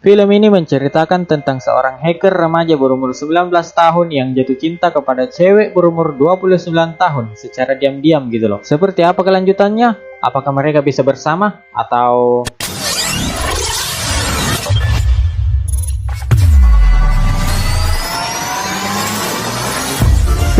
Film ini menceritakan tentang seorang hacker remaja berumur 19 tahun yang jatuh cinta kepada cewek berumur 29 tahun secara diam-diam gitu loh. Seperti apa kelanjutannya? Apakah mereka bisa bersama? Atau...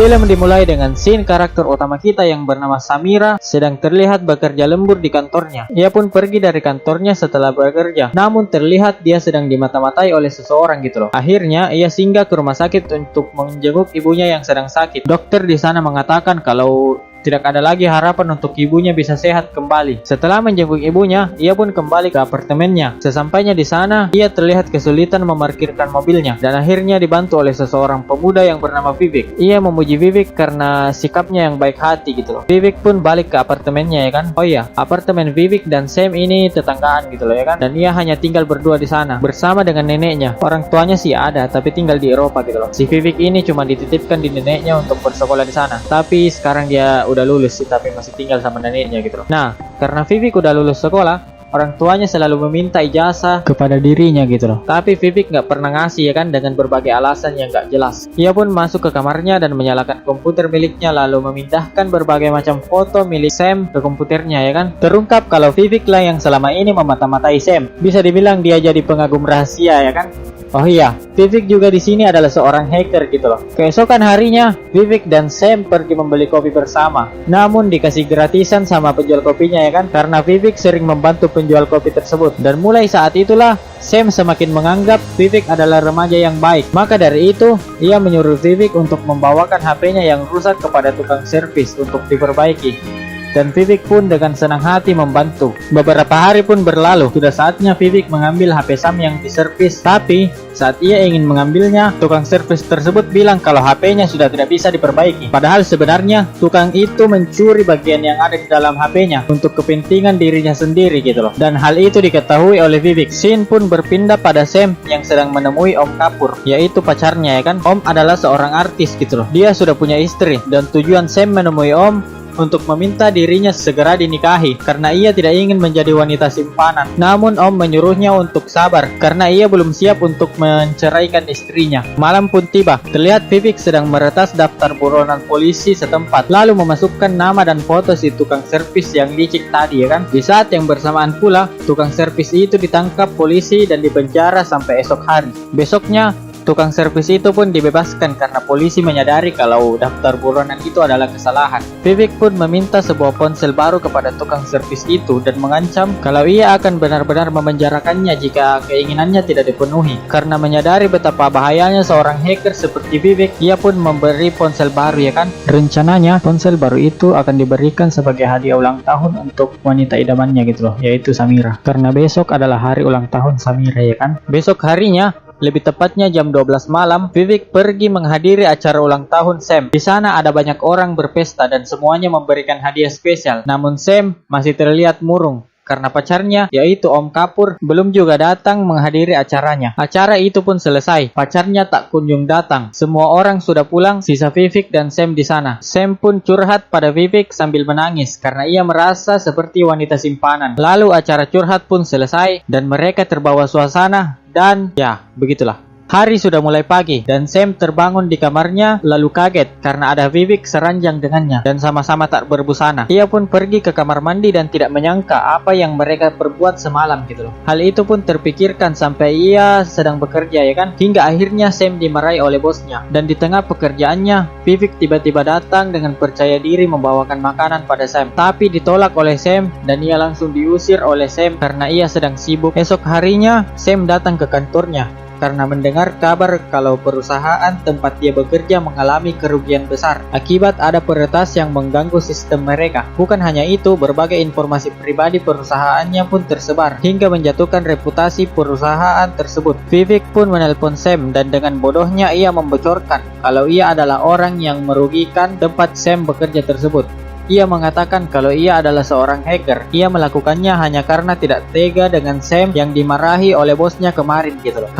Film dimulai dengan scene karakter utama kita yang bernama Samira sedang terlihat bekerja lembur di kantornya. Ia pun pergi dari kantornya setelah bekerja, namun terlihat dia sedang dimata-matai oleh seseorang gitu loh. Akhirnya ia singgah ke rumah sakit untuk menjenguk ibunya yang sedang sakit. Dokter di sana mengatakan kalau tidak ada lagi harapan untuk ibunya bisa sehat kembali. Setelah menjenguk ibunya, ia pun kembali ke apartemennya. Sesampainya di sana, ia terlihat kesulitan memarkirkan mobilnya dan akhirnya dibantu oleh seseorang pemuda yang bernama Vivek. Ia memuji Vivek karena sikapnya yang baik hati gitu loh. Vivek pun balik ke apartemennya ya kan. Oh iya, apartemen Vivek dan Sam ini tetanggaan gitu loh ya kan. Dan ia hanya tinggal berdua di sana bersama dengan neneknya. Orang tuanya sih ada tapi tinggal di Eropa gitu loh. Si Vivek ini cuma dititipkan di neneknya untuk bersekolah di sana. Tapi sekarang dia udah lulus sih tapi masih tinggal sama neneknya gitu loh. Nah, karena Vivek udah lulus sekolah, orang tuanya selalu meminta ijazah kepada dirinya gitu loh. Tapi Vivek nggak pernah ngasih ya kan, dengan berbagai alasan yang nggak jelas. Ia pun masuk ke kamarnya dan menyalakan komputer miliknya lalu memindahkan berbagai macam foto milik Sam ke komputernya ya kan. Terungkap kalau Vivek lah yang selama ini memata-matai Sam. Bisa dibilang dia jadi pengagum rahasia ya kan. Oh iya, Vivek juga di sini adalah seorang hacker gitu loh. Keesokan harinya, Vivek dan Sam pergi membeli kopi bersama. Namun dikasih gratisan sama penjual kopinya ya kan, karena Vivek sering membantu penjual kopi tersebut. Dan mulai saat itulah, Sam semakin menganggap Vivek adalah remaja yang baik. Maka dari itu, ia menyuruh Vivek untuk membawakan HP-nya yang rusak kepada tukang servis untuk diperbaiki. Dan Vivek pun dengan senang hati membantu. Beberapa hari pun berlalu. Sudah saatnya Vivek mengambil HP Sam yang diservis. Tapi saat ia ingin mengambilnya, tukang servis tersebut bilang kalau HP-nya sudah tidak bisa diperbaiki. Padahal sebenarnya tukang itu mencuri bagian yang ada di dalam HP-nya untuk kepentingan dirinya sendiri gitu loh. Dan hal itu diketahui oleh Vivek. Scene pun berpindah pada Sam yang sedang menemui Om Kapur, yaitu pacarnya ya kan. Om adalah seorang artis gitu loh. Dia sudah punya istri dan tujuan Sam menemui Om untuk meminta dirinya segera dinikahi karena ia tidak ingin menjadi wanita simpanan. Namun Om menyuruhnya untuk sabar karena ia belum siap untuk menceraikan istrinya. Malam pun tiba. Terlihat Vivek sedang meretas daftar buronan polisi setempat lalu memasukkan nama dan foto si tukang servis yang licik tadi ya kan. Di saat yang bersamaan pula, tukang servis itu ditangkap polisi dan dipenjara sampai esok hari. Besoknya tukang servis itu pun dibebaskan karena polisi menyadari kalau daftar buronan itu adalah kesalahan. Vivek pun meminta sebuah ponsel baru kepada tukang servis itu dan mengancam kalau ia akan benar-benar memenjarakannya jika keinginannya tidak dipenuhi. Karena menyadari betapa bahayanya seorang hacker seperti Vivek, ia pun memberi ponsel baru ya kan. Rencananya ponsel baru itu akan diberikan sebagai hadiah ulang tahun untuk wanita idamannya gitu loh, yaitu Samira. Karena besok adalah hari ulang tahun Samira ya kan. Besok harinya, lebih tepatnya jam 12 malam, Vivek pergi menghadiri acara ulang tahun Sam. Di sana ada banyak orang berpesta dan semuanya memberikan hadiah spesial. Namun Sam masih terlihat murung karena pacarnya, yaitu Om Kapur, belum juga datang menghadiri acaranya. Acara itu pun selesai. Pacarnya tak kunjung datang. Semua orang sudah pulang, sisa Vivek dan Sam di sana. Sam pun curhat pada Vivek sambil menangis karena ia merasa seperti wanita simpanan. Lalu acara curhat pun selesai dan mereka terbawa suasana. Dan ya, begitulah. Hari sudah mulai pagi dan Sam terbangun di kamarnya lalu kaget karena ada Vivek seranjang dengannya dan sama-sama tak berbusana. Ia pun pergi ke kamar mandi dan tidak menyangka apa yang mereka perbuat semalam gitu loh. Hal itu pun terpikirkan sampai ia sedang bekerja ya kan. Hingga akhirnya Sam dimarahi oleh bosnya. Dan di tengah pekerjaannya, Vivek tiba-tiba datang dengan percaya diri membawakan makanan pada Sam. Tapi ditolak oleh Sam dan ia langsung diusir oleh Sam karena ia sedang sibuk. Esok harinya, Sam datang ke kantornya karena mendengar kabar kalau perusahaan tempat dia bekerja mengalami kerugian besar akibat ada peretas yang mengganggu sistem mereka. Bukan hanya itu, berbagai informasi pribadi perusahaannya pun tersebar hingga menjatuhkan reputasi perusahaan tersebut. Vivek pun menelpon Sam dan dengan bodohnya ia membocorkan kalau ia adalah orang yang merugikan tempat Sam bekerja tersebut. Ia mengatakan kalau ia adalah seorang hacker. Ia melakukannya hanya karena tidak tega dengan Sam yang dimarahi oleh bosnya kemarin gitu loh.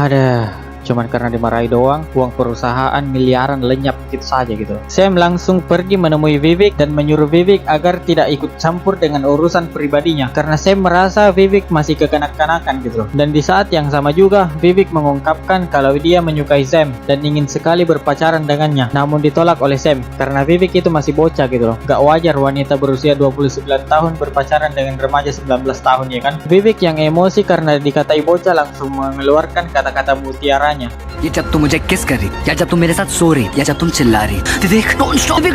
cuman karena dimarahi doang, uang perusahaan miliaran lenyap gitu saja gitu. Sam langsung pergi menemui Vivek dan menyuruh Vivek agar tidak ikut campur dengan urusan pribadinya, karena Sam merasa Vivek masih kekanak-kanakan gitu. Dan di saat yang sama juga, Vivek mengungkapkan kalau dia menyukai Sam dan ingin sekali berpacaran dengannya, namun ditolak oleh Sam karena Vivek itu masih bocah gitu loh. Gak wajar wanita berusia 29 tahun berpacaran dengan remaja 19 tahun, ya kan? Vivek yang emosi karena dikatai bocah langsung mengeluarkan kata-kata mutiaranya. ये जब तुम मुझे किस कर रही, या जब तुम मेरे साथ सो रही, या जब तुम चिल्ला रही, विवेक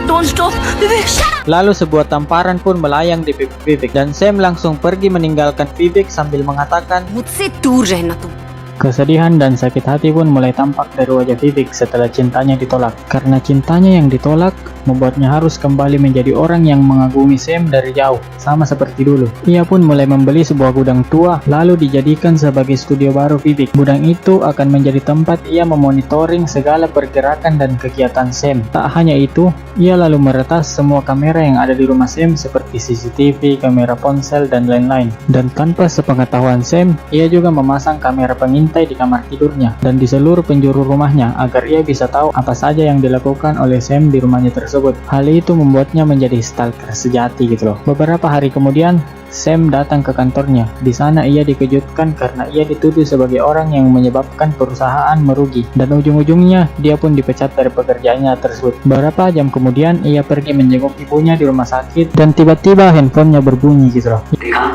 don't stop, Vivek shut up. Lalu sebuah tamparan pun melayang di pipi Vivek dan Sam langsung pergi meninggalkan Vivek sambil mengatakan, मुझसे दूर रहना तुम. kesedihan dan sakit hati pun mulai tampak dari wajah Vivek setelah cintanya ditolak. Karena cintanya yang ditolak membuatnya harus kembali menjadi orang yang mengagumi Sam dari jauh, sama seperti dulu. Ia pun mulai membeli sebuah gudang tua, lalu dijadikan sebagai studio baru Vivek. Gudang itu akan menjadi tempat ia memonitoring segala pergerakan dan kegiatan Sam. Tak hanya itu, ia lalu meretas semua kamera yang ada di rumah Sam seperti CCTV, kamera ponsel, dan lain-lain. Dan tanpa sepengetahuan Sam, ia juga memasang kamera pengintai di kamar tidurnya dan di seluruh penjuru rumahnya agar ia bisa tahu apa saja yang dilakukan oleh Sam di rumahnya tersebut. Hal itu membuatnya menjadi stalker sejati gitu loh. Beberapa hari kemudian, Sam datang ke kantornya. Di sana ia dikejutkan karena ia dituduh sebagai orang yang menyebabkan perusahaan merugi dan ujung-ujungnya dia pun dipecat dari pekerjaannya tersebut. Beberapa jam kemudian ia pergi menjenguk ibunya di rumah sakit dan tiba-tiba handphonenya berbunyi gitu loh. देखा,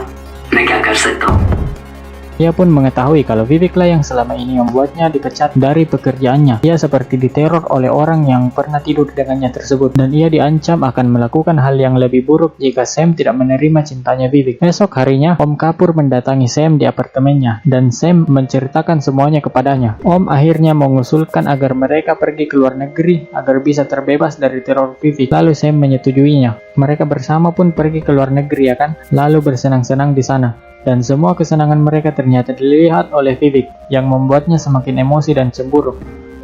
मैं क्या कर सकता हूँ? Ia pun mengetahui kalau Vivek lah yang selama ini membuatnya dipecat dari pekerjaannya. Ia seperti diteror oleh orang yang pernah tidur dengannya tersebut, dan ia diancam akan melakukan hal yang lebih buruk jika Sam tidak menerima cintanya Vivek. Esok harinya, Om Kapur mendatangi Sam di apartemennya, dan Sam menceritakan semuanya kepadanya. Om akhirnya mengusulkan agar mereka pergi ke luar negeri agar bisa terbebas dari teror Vivek. Lalu Sam menyetujuinya. Mereka bersama pun pergi ke luar negeri, ya kan? Lalu bersenang-senang di sana. Dan semua kesenangan mereka ternyata dilihat oleh Vivek, yang membuatnya semakin emosi dan cemburu.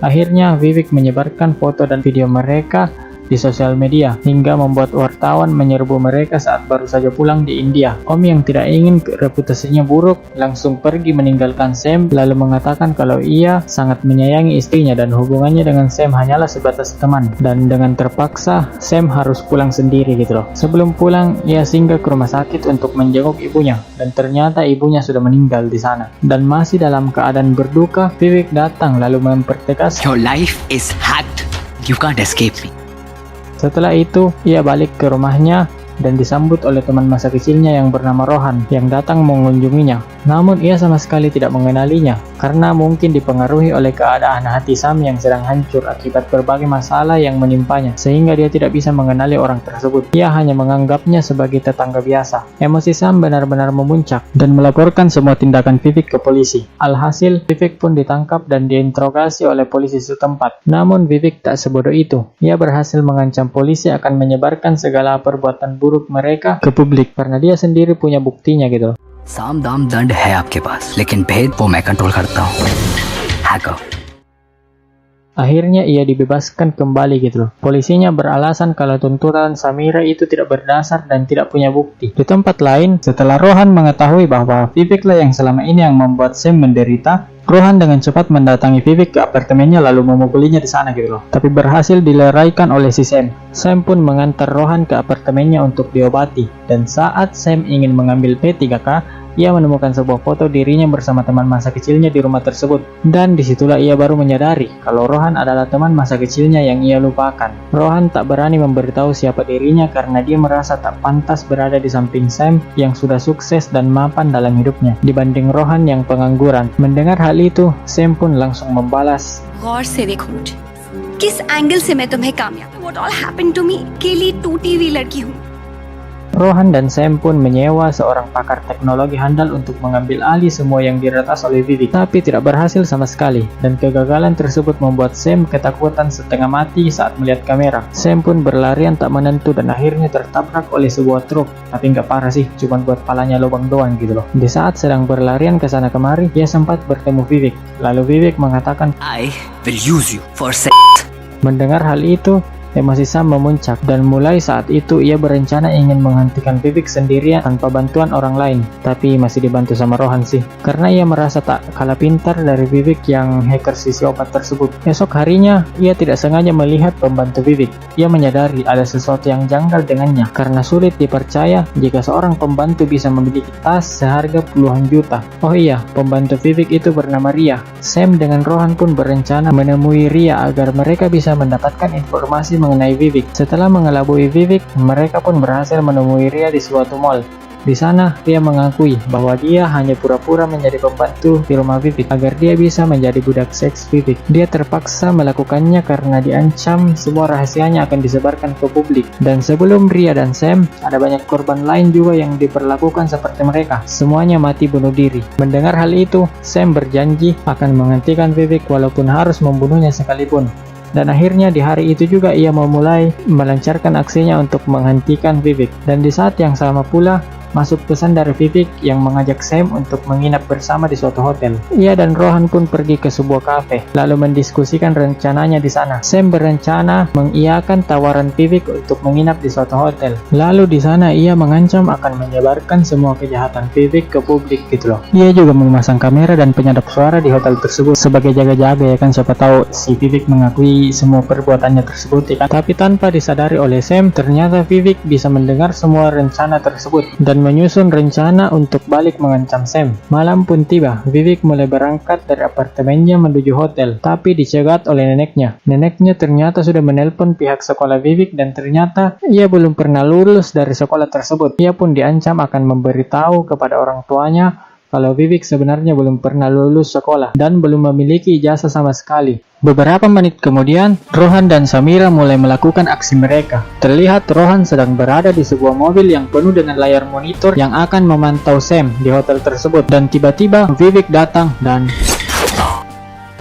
Akhirnya Vivek menyebarkan foto dan video mereka di sosial media hingga membuat wartawan menyerbu mereka saat baru saja pulang di India. Om yang tidak ingin reputasinya buruk langsung pergi meninggalkan Sam, lalu mengatakan kalau ia sangat menyayangi istrinya dan hubungannya dengan Sam hanyalah sebatas teman, dan dengan terpaksa Sam harus pulang sendiri gitu loh. Sebelum pulang, ia singgah ke rumah sakit untuk menjenguk ibunya, dan ternyata ibunya sudah meninggal di sana. Dan masih dalam keadaan berduka, Vivek datang lalu mempertegas, Your life is hacked. You can't escape me. setelah itu, ia balik ke rumahnya dan disambut oleh teman masa kecilnya yang bernama Rohan yang datang mengunjunginya. Namun ia sama sekali tidak mengenalinya karena mungkin dipengaruhi oleh keadaan hati Sam yang sedang hancur akibat berbagai masalah yang menimpanya, sehingga dia tidak bisa mengenali orang tersebut. Ia hanya menganggapnya sebagai tetangga biasa. Emosi Sam benar-benar memuncak dan melaporkan semua tindakan Vivek ke polisi. Alhasil, Vivek pun ditangkap dan diinterogasi oleh polisi setempat. Namun Vivek tak sebodoh itu. Ia berhasil mengancam polisi akan menyebarkan segala perbuatan buruk mereka ke publik karena dia sendiri punya buktinya gitu. साम दाम दंड है आपके पास, लेकिन भेद वो मैं कंट्रोल करता हूँ. Hacker. Akhirnya ia dibebaskan kembali gitu loh. Polisinya beralasan kalau tuntutan Samira itu tidak berdasar dan tidak punya bukti. Di tempat lain, setelah Rohan mengetahui bahwa Vivek lah yang selama ini yang membuat Sam menderita, Rohan dengan cepat mendatangi Vivek ke apartemennya lalu memukulinya di sana gitu loh. Tapi berhasil dileraikan oleh si Sam. Sam pun mengantar Rohan ke apartemennya untuk diobati. Dan saat Sam ingin mengambil P3K, ia menemukan sebuah foto dirinya bersama teman masa kecilnya di rumah tersebut. Dan disitulah ia baru menyadari kalau Rohan adalah teman masa kecilnya yang ia lupakan. Rohan tak berani memberitahu siapa dirinya karena dia merasa tak pantas berada di samping Sam yang sudah sukses dan mapan dalam hidupnya dibanding Rohan yang pengangguran. Mendengar hal itu, Sam pun langsung membalas, गौर से देखो मुझे, किस एंगल से मैं तुम्हें कामयाब, what all happened to me, अकेली टूटी हुई लड़की हूँ. Rohan dan Sam pun menyewa seorang pakar teknologi handal untuk mengambil alih semua yang diretas oleh Vivek, tapi tidak berhasil sama sekali, dan kegagalan tersebut membuat Sam ketakutan setengah mati saat melihat kamera. Sam pun berlarian tak menentu dan akhirnya tertabrak oleh sebuah truk, tapi nggak parah sih, cuma buat palanya lubang doang gitu loh. Di saat sedang berlarian ke sana kemari, dia sempat bertemu Vivek, lalu Vivek mengatakan, I will use you for sex. Mendengar hal itu, emosi Sam memuncak, dan mulai saat itu ia berencana ingin menghentikan Vivek sendirian tanpa bantuan orang lain, tapi masih dibantu sama Rohan sih, karena ia merasa tak kalah pintar dari Vivek yang hacker psikopat tersebut. Esok harinya, ia tidak sengaja melihat pembantu Vivek. Ia menyadari ada sesuatu yang janggal dengannya, karena sulit dipercaya jika seorang pembantu bisa memiliki tas seharga puluhan juta. Oh iya, pembantu Vivek itu bernama Ria. Sam dengan Rohan pun berencana menemui Ria agar mereka bisa mendapatkan informasi mengenai Vivek. Setelah mengelabui Vivek, mereka pun berhasil menemui Ria di suatu mall. Di sana, Ria mengakui bahwa dia hanya pura-pura menjadi pembantu di rumah Vivek agar dia bisa menjadi budak seks Vivek. Dia terpaksa melakukannya karena diancam semua rahasianya akan disebarkan ke publik. Dan sebelum Ria dan Sam, ada banyak korban lain juga yang diperlakukan seperti mereka. Semuanya mati bunuh diri. Mendengar hal itu, Sam berjanji akan menghentikan Vivek walaupun harus membunuhnya sekalipun. Dan akhirnya di hari itu juga ia memulai melancarkan aksinya untuk menghentikan Vivek. Dan di saat yang sama pula, masuk pesan dari Vivek yang mengajak Sam untuk menginap bersama di suatu hotel. Ia dan Rohan pun pergi ke sebuah kafe, lalu mendiskusikan rencananya di sana. Sam berencana mengiyakan tawaran Vivek untuk menginap di suatu hotel. Lalu di sana ia mengancam akan menyebarkan semua kejahatan Vivek ke publik gitu loh. Ia juga memasang kamera dan penyadap suara di hotel tersebut sebagai jaga-jaga ya kan, siapa tahu si Vivek mengakui semua perbuatannya tersebut ya kan. Tapi tanpa disadari oleh Sam, ternyata Vivek bisa mendengar semua rencana tersebut dan menyusun rencana untuk balik mengancam Sam. Malam pun tiba, Vivek mulai berangkat dari apartemennya menuju hotel, tapi dicegat oleh neneknya. Neneknya ternyata sudah menelpon pihak sekolah Vivek dan ternyata ia belum pernah lulus dari sekolah tersebut. Ia pun diancam akan memberitahu kepada orang tuanya kalau Vivek sebenarnya belum pernah lulus sekolah dan belum memiliki ijazah sama sekali. Beberapa menit kemudian, Rohan dan Samira mulai melakukan aksi mereka. Terlihat Rohan sedang berada di sebuah mobil yang penuh dengan layar monitor yang akan memantau Sam di hotel tersebut. Dan tiba-tiba Vivek datang dan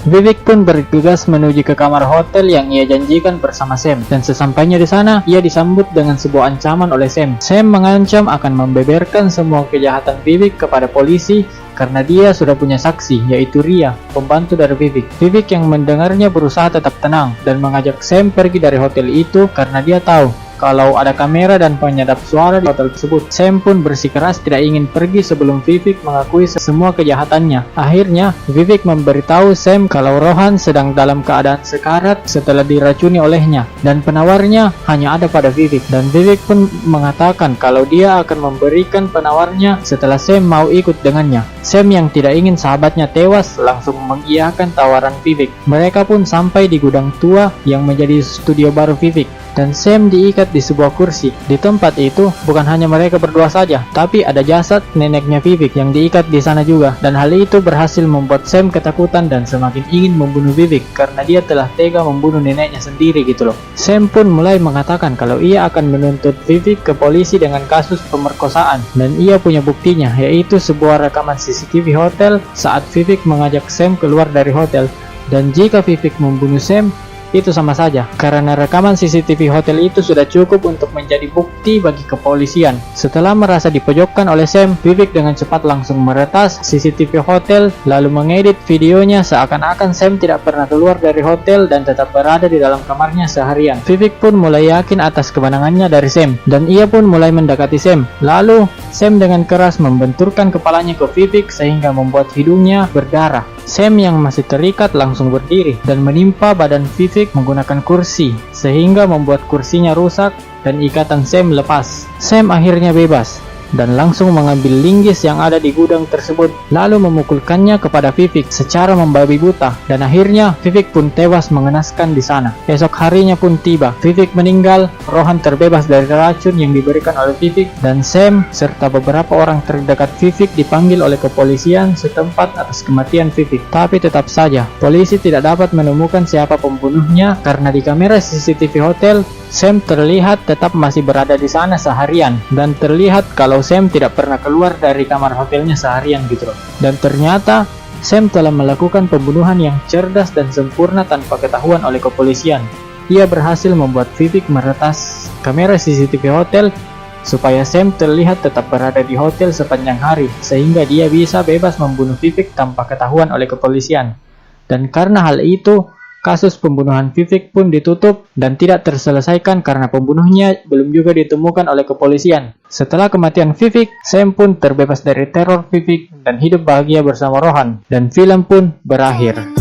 Vivek pun bergegas menuju ke kamar hotel yang ia janjikan bersama Sam. Dan sesampainya di sana, ia disambut dengan sebuah ancaman oleh Sam. Sam mengancam akan membeberkan semua kejahatan Vivek kepada polisi karena dia sudah punya saksi, yaitu Ria, pembantu dari Vivek. Vivek yang mendengarnya berusaha tetap tenang dan mengajak Sam pergi dari hotel itu karena dia tahu kalau ada kamera dan penyadap suara di hotel tersebut. Sam pun bersikeras tidak ingin pergi sebelum Vivek mengakui semua kejahatannya. Akhirnya, Vivek memberitahu Sam kalau Rohan sedang dalam keadaan sekarat setelah diracuni olehnya, dan penawarnya hanya ada pada Vivek. Dan Vivek pun mengatakan kalau dia akan memberikan penawarnya setelah Sam mau ikut dengannya. Sam yang tidak ingin sahabatnya tewas langsung mengiyakan tawaran Vivek. Mereka pun sampai di gudang tua yang menjadi studio baru Vivek. Dan Sam diikat di sebuah kursi. Di tempat itu bukan hanya mereka berdua saja, tapi ada jasad neneknya Vivek yang diikat di sana juga. Dan hal itu berhasil membuat Sam ketakutan dan semakin ingin membunuh Vivek karena dia telah tega membunuh neneknya sendiri gitu loh. Sam pun mulai mengatakan kalau ia akan menuntut Vivek ke polisi dengan kasus pemerkosaan, dan ia punya buktinya, yaitu sebuah rekaman CCTV hotel saat Vivek mengajak Sam keluar dari hotel. Dan jika Vivek membunuh Sam, itu sama saja, karena rekaman CCTV hotel itu sudah cukup untuk menjadi bukti bagi kepolisian. Setelah merasa dipojokkan oleh Sam, Vivek dengan cepat langsung meretas CCTV hotel, lalu mengedit videonya seakan-akan Sam tidak pernah keluar dari hotel dan tetap berada di dalam kamarnya seharian. Vivek pun mulai yakin atas kemenangannya dari Sam, dan ia pun mulai mendekati Sam. Lalu, Sam dengan keras membenturkan kepalanya ke Vivek sehingga membuat hidungnya berdarah. Sam yang masih terikat langsung berdiri dan menimpa badan Vivek menggunakan kursi, sehingga membuat kursinya rusak dan ikatan Sam lepas. Sam akhirnya bebas dan langsung mengambil linggis yang ada di gudang tersebut, lalu memukulkannya kepada Vivek secara membabi buta, dan akhirnya Vivek pun tewas mengenaskan di sana. Esok harinya pun tiba, Vivek meninggal, Rohan terbebas dari racun yang diberikan oleh Vivek, dan Sam serta beberapa orang terdekat Vivek dipanggil oleh kepolisian setempat atas kematian Vivek. Tapi tetap saja, polisi tidak dapat menemukan siapa pembunuhnya karena di kamera CCTV hotel Sam terlihat tetap masih berada di sana seharian, dan terlihat kalau Sam tidak pernah keluar dari kamar hotelnya seharian gitu loh. Dan ternyata Sam telah melakukan pembunuhan yang cerdas dan sempurna tanpa ketahuan oleh kepolisian. Ia berhasil membuat Vivek meretas kamera CCTV hotel supaya Sam terlihat tetap berada di hotel sepanjang hari, sehingga dia bisa bebas membunuh Vivek tanpa ketahuan oleh kepolisian. Dan karena hal itu, kasus pembunuhan Vivek pun ditutup dan tidak terselesaikan karena pembunuhnya belum juga ditemukan oleh kepolisian. Setelah kematian Vivek, Sam pun terbebas dari teror Vivek dan hidup bahagia bersama Rohan, dan film pun berakhir.